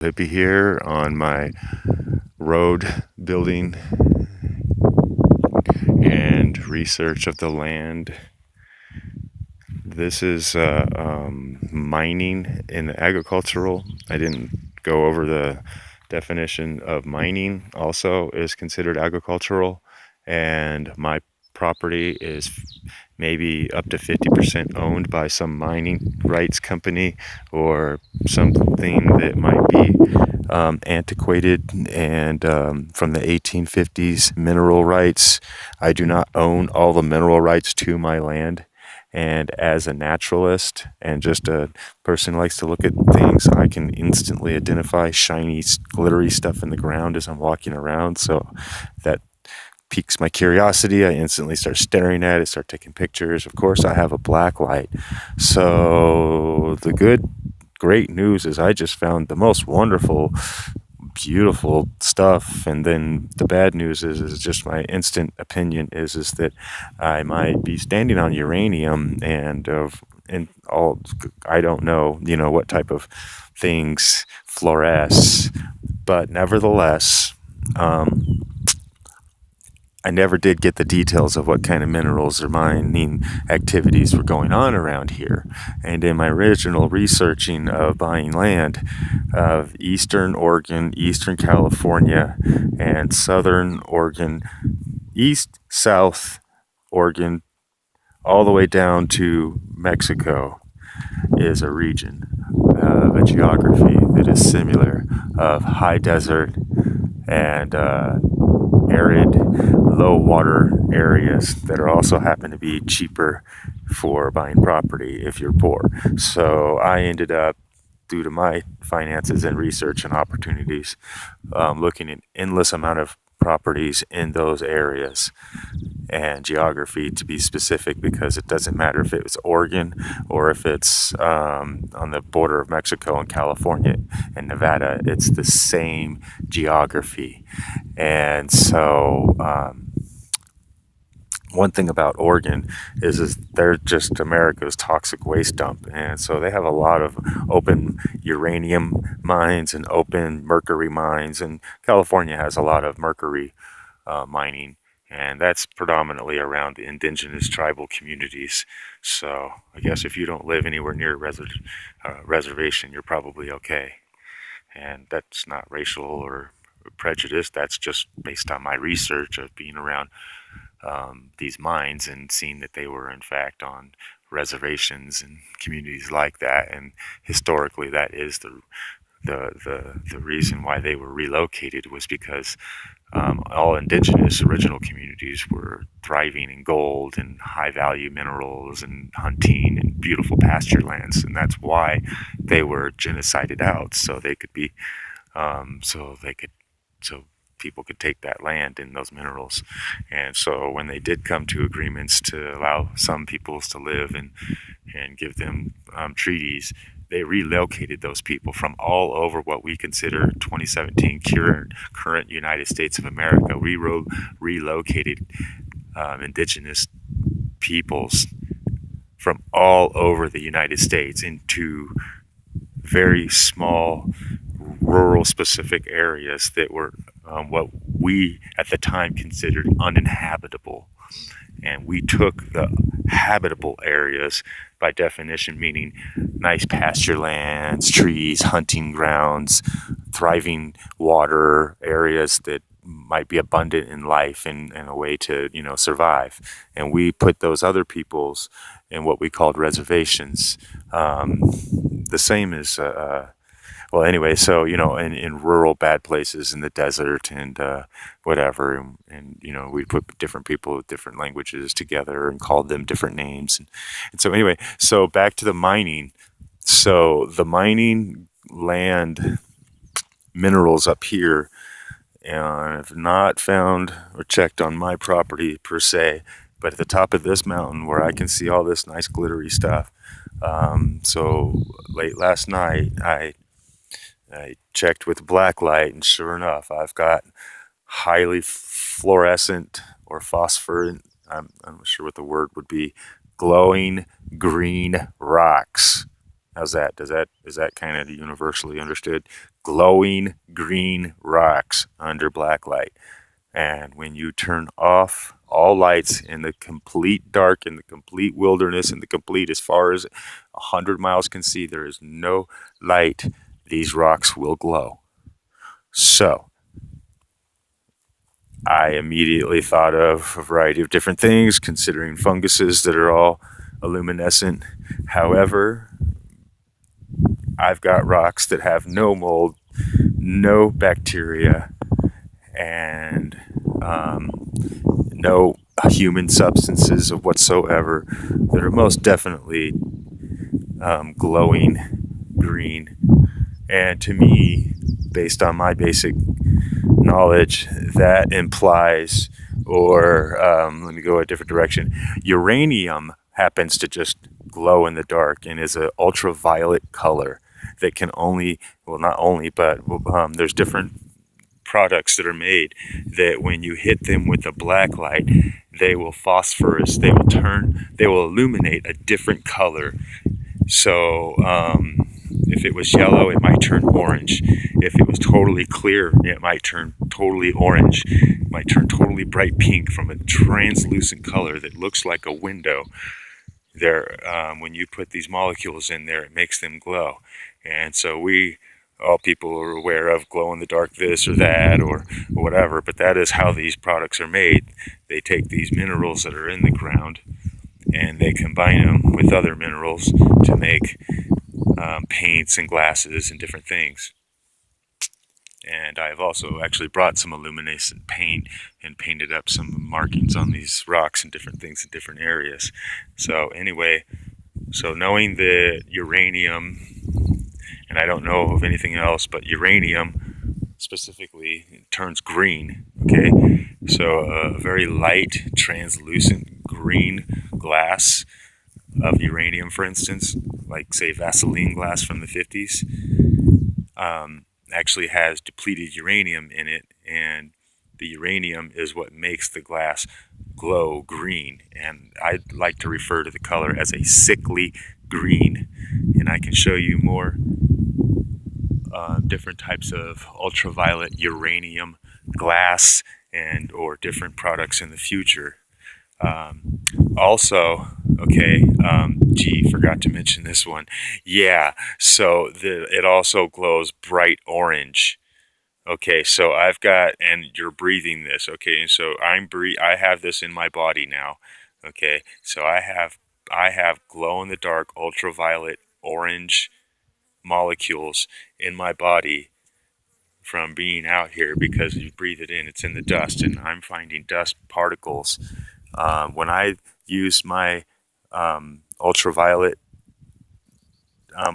Hippie here on my road building and research of the land. This is mining in the agricultural. I didn't go over the definition of mining, also is considered agricultural, and my property is maybe up to 50% owned by some mining rights company or something that might be antiquated and from the 1850s mineral rights. I do not own all the mineral rights to my land. And as a naturalist and just a person who likes to look at things, I can instantly identify shiny, glittery stuff in the ground as I'm walking around. So that piques my curiosity. I instantly start staring at it, start taking pictures. Of course, I have a black light. So the great news is I just found the most wonderful, beautiful stuff. And then the bad news is just my instant opinion is that I might be standing on uranium and all. I don't know, what type of things fluoresce, but nevertheless, I never did get the details of what kind of minerals or mining activities were going on around here. And in my original researching of buying land of Eastern Oregon, Eastern California, and Southern Oregon, East, South Oregon, all the way down to Mexico, is a region, a geography that is similar of high desert and arid, low water areas that are also happen to be cheaper for buying property if you're poor. So I ended up, due to my finances and research and opportunities, looking at endless amount of properties in those areas and geography, to be specific, because it doesn't matter if it's Oregon or if it's on the border of Mexico and California and Nevada. It's the same geography. And so one thing about Oregon is they're just America's toxic waste dump, and so they have a lot of open uranium mines and open mercury mines, and California has a lot of mercury mining, and that's predominantly around the indigenous tribal communities. So I guess if you don't live anywhere near a reservation, you're probably okay. And that's not racial or prejudice. That's just based on my research of being around these mines and seeing that they were in fact on reservations and communities like that. And historically, that is the reason why they were relocated, was because all indigenous original communities were thriving in gold and high value minerals and hunting and beautiful pasture lands, and that's why they were genocided out, so they could be so people could take that land and those minerals. And so when they did come to agreements to allow some peoples to live and give them treaties, they relocated those people from all over what we consider 2017 current United States of America. We relocated indigenous peoples from all over the United States into very small rural specific areas that were what we at the time considered uninhabitable. And we took the habitable areas, by definition meaning nice pasture lands, trees, hunting grounds, thriving water areas that might be abundant in life and a way to survive. And we put those other peoples in what we called reservations. The same as well, anyway, so in rural bad places in the desert and whatever, and we put different people with different languages together and called them different names, and so anyway, so back to the mining. So the mining land minerals up here, I've not found or checked on my property per se, but at the top of this mountain where I can see all this nice glittery stuff. So late last night, I checked with black light, and sure enough, I've got highly fluorescent or phosphorant, I'm not sure what the word would be, glowing green rocks. How's that? Is that kind of universally understood? glowing green rocks under black light. And when you turn off all lights in the complete dark, in the complete wilderness, in the complete, as far as 100 miles can see, there is no light, these rocks will glow. So I immediately thought of a variety of different things, considering funguses that are all luminescent. However, I've got rocks that have no mold, no bacteria, and no human substances of whatsoever that are most definitely glowing green. And to me, based on my basic knowledge, that implies, or let me go a different direction, uranium happens to just glow in the dark and is an ultraviolet color that can only, well, not only, but there's different products that are made that when you hit them with a black light, they will phosphorus, they will illuminate a different color. So if it was yellow, it might turn orange. If it was totally clear, it might turn totally orange. It might turn totally bright pink from a translucent color that looks like a window. There, when you put these molecules in there, it makes them glow. And so all people are aware of glow in the dark this or that or whatever, but that is how these products are made. They take these minerals that are in the ground and they combine them with other minerals to make paints and glasses and different things. And I've also actually brought some illuminescent paint and painted up some markings on these rocks and different things in different areas. So anyway, so knowing that uranium, and I don't know of anything else, but uranium specifically turns green, okay? So a very light, translucent green glass of uranium, for instance, like say Vaseline glass from the 50s, actually has depleted uranium in it, and the uranium is what makes the glass glow green. And I like to refer to the color as a sickly green, and I can show you more different types of ultraviolet uranium glass and or different products in the future. Also, okay, forgot to mention this one. Yeah, so it also glows bright orange. Okay, so I've got, and you're breathing this. Okay, and so I have this in my body now. Okay, so I have glow in the dark ultraviolet orange molecules in my body from being out here because you breathe it in. It's in the dust, and I'm finding dust particles. When I use my ultraviolet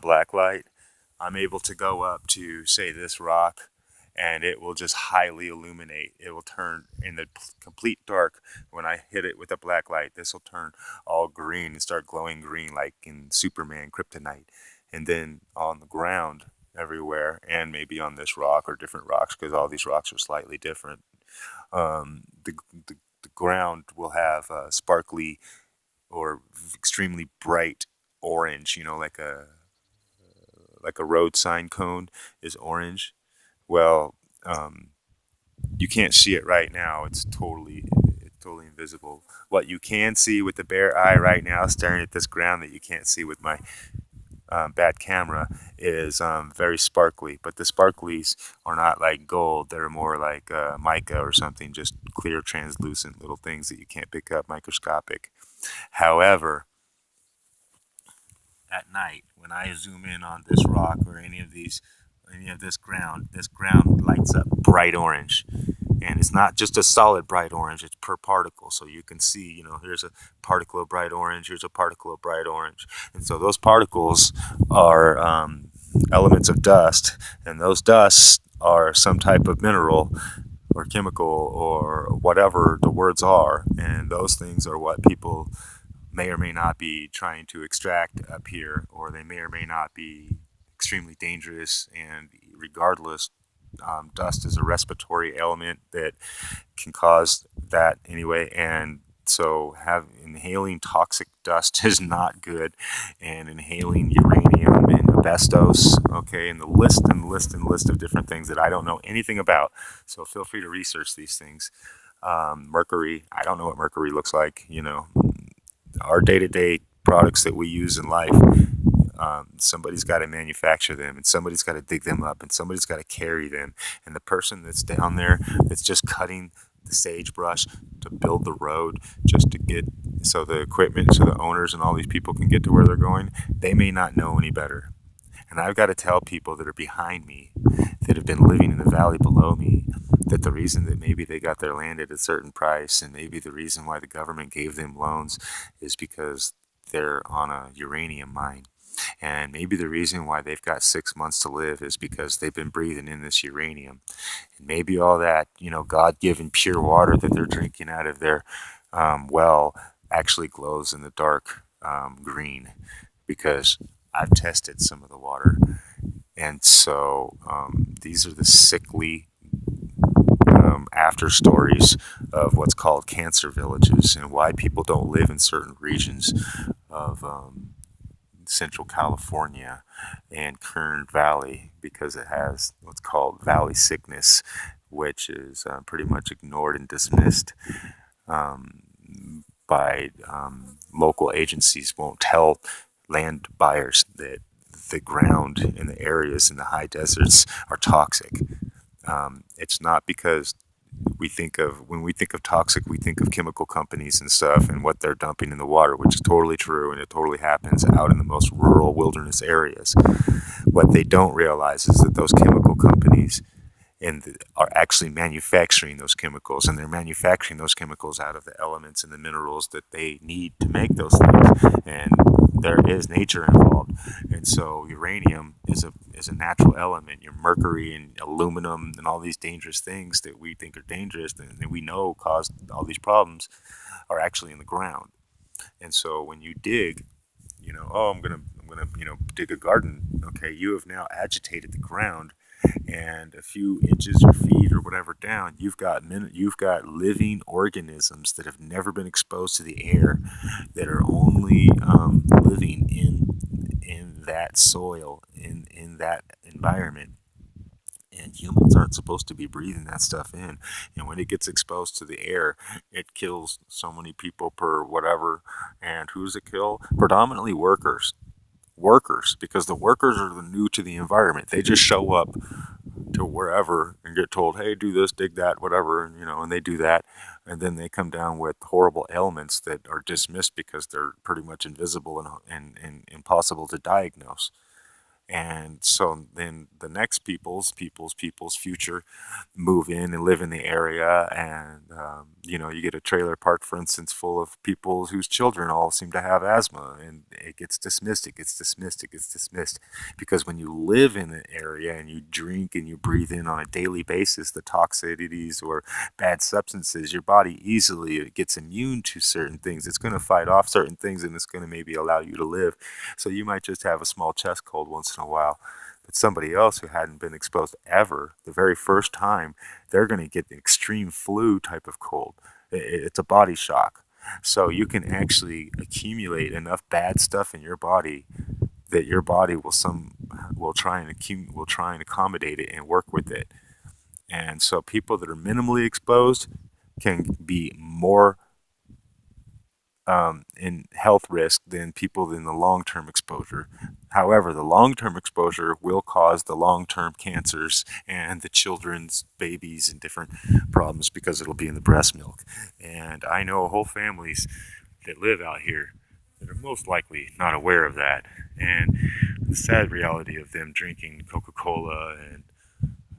black light, I'm able to go up to, say, this rock, and it will just highly illuminate. It will turn in the complete dark. When I hit it with a black light, this will turn all green and start glowing green like in Superman Kryptonite. And then on the ground everywhere, and maybe on this rock or different rocks, because all these rocks are slightly different, the ground will have sparkly or extremely bright orange, like a road sign cone is orange. Well, you can't see it right now. It's totally invisible. What you can see with the bare eye right now, staring at this ground that you can't see with my bad camera, is very sparkly. But the sparklies are not like gold. They're more like mica or something, just clear, translucent little things that you can't pick up, microscopic. However, at night, when I zoom in on this rock or any of this ground lights up bright orange. And it's not just a solid bright orange, it's per particle. So you can see, here's a particle of bright orange, here's a particle of bright orange. And so those particles are elements of dust, and those dusts are some type of mineral or chemical or whatever the words are. And those things are what people may or may not be trying to extract up here, or they may or may not be extremely dangerous. And regardless, dust is a respiratory element that can cause that anyway, and so inhaling toxic dust is not good, and inhaling uranium and asbestos, okay, and the list and list and list of different things that I don't know anything about. So feel free to research these things. Mercury, I don't know what mercury looks like. Our day-to-day products that we use in life, somebody's got to manufacture them, and somebody's got to dig them up, and somebody's got to carry them. And the person that's down there that's just cutting the sagebrush to build the road just to get so the equipment, so the owners and all these people can get to where they're going, they may not know any better. And I've got to tell people that are behind me, that have been living in the valley below me, that the reason that maybe they got their land at a certain price, and maybe the reason why the government gave them loans, is because they're on a uranium mine. And maybe the reason why they've got 6 months to live is because they've been breathing in this uranium. And maybe all that, God-given pure water that they're drinking out of their well actually glows in the dark green, because I've tested some of the water. And so these are the sickly after stories of what's called cancer villages, and why people don't live in certain regions of Central California and Kern Valley, because it has what's called valley sickness, which is pretty much ignored and dismissed by local agencies. Won't tell land buyers that the ground in the areas in the high deserts are toxic. It's not because when we think of toxic, we think of chemical companies and stuff and what they're dumping in the water, which is totally true, and it totally happens out in the most rural wilderness areas. What they don't realize is that those chemical companies are actually manufacturing those chemicals, and they're manufacturing those chemicals out of the elements and the minerals that they need to make those things. And there is nature involved, and so uranium is a natural element. Your mercury and aluminum and all these dangerous things that we think are dangerous and we know cause all these problems are actually in the ground. And so when you dig, I'm gonna dig a garden. Okay, you have now agitated the ground, and a few inches or feet or whatever down, you've got living organisms that have never been exposed to the air, that are only living in that soil, in that environment. And humans aren't supposed to be breathing that stuff in. And when it gets exposed to the air, it kills so many people per whatever. And who's it kill? Predominantly workers, because the workers are the new to the environment. They just show up to wherever and get told, hey, do this, dig that, whatever, and they do that, and then they come down with horrible ailments that are dismissed because they're pretty much invisible and impossible to diagnose. And so then the next people's future move in and live in the area, and you get a trailer park, for instance, full of people whose children all seem to have asthma, and it gets dismissed, because when you live in an area and you drink and you breathe in on a daily basis the toxicities or bad substances, your body easily gets immune to certain things. It's going to fight off certain things, and it's going to maybe allow you to live. So you might just have a small chest cold once in a while. But somebody else who hadn't been exposed ever, the very first time, they're going to get the extreme flu type of cold. It's a body shock. So you can actually accumulate enough bad stuff in your body that your body will try and accommodate it and work with it. And so people that are minimally exposed can be more in health risk than people in the long-term exposure. However, the long-term exposure will cause the long-term cancers and the children's babies and different problems, because it'll be in the breast milk. And I know whole families that live out here that are most likely not aware of that. And the sad reality of them drinking Coca-Cola and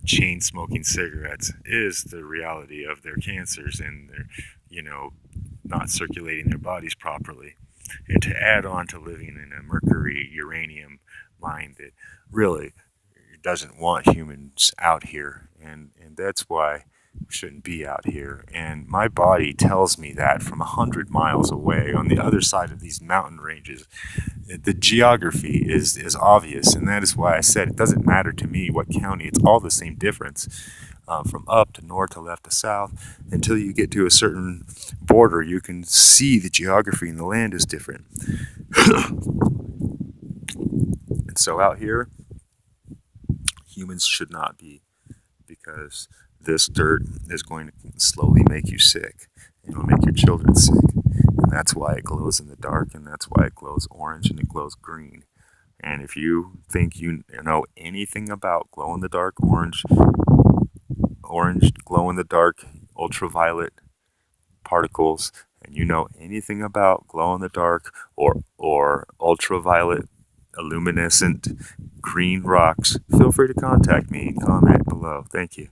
chain smoking cigarettes is the reality of their cancers, and their not circulating their bodies properly. And to add on to living in a mercury uranium mine that really doesn't want humans out here, and that's why we shouldn't be out here. And my body tells me that from 100 miles away on the other side of these mountain ranges. The geography is obvious, and that is why I said it doesn't matter to me what county. It's all the same difference. From up to north to left to south, until you get to a certain border, you can see the geography, and the land is different. And And so out here, humans should not be, because this dirt is going to slowly make you sick. It'll make your children sick. And that's why it glows in the dark, and that's why it glows orange and it glows green. And if you think you know anything about glow in the dark orange glow in the dark ultraviolet particles, and you know anything about glow in the dark or ultraviolet luminescent green rocks, feel free to contact me and comment below. Thank you.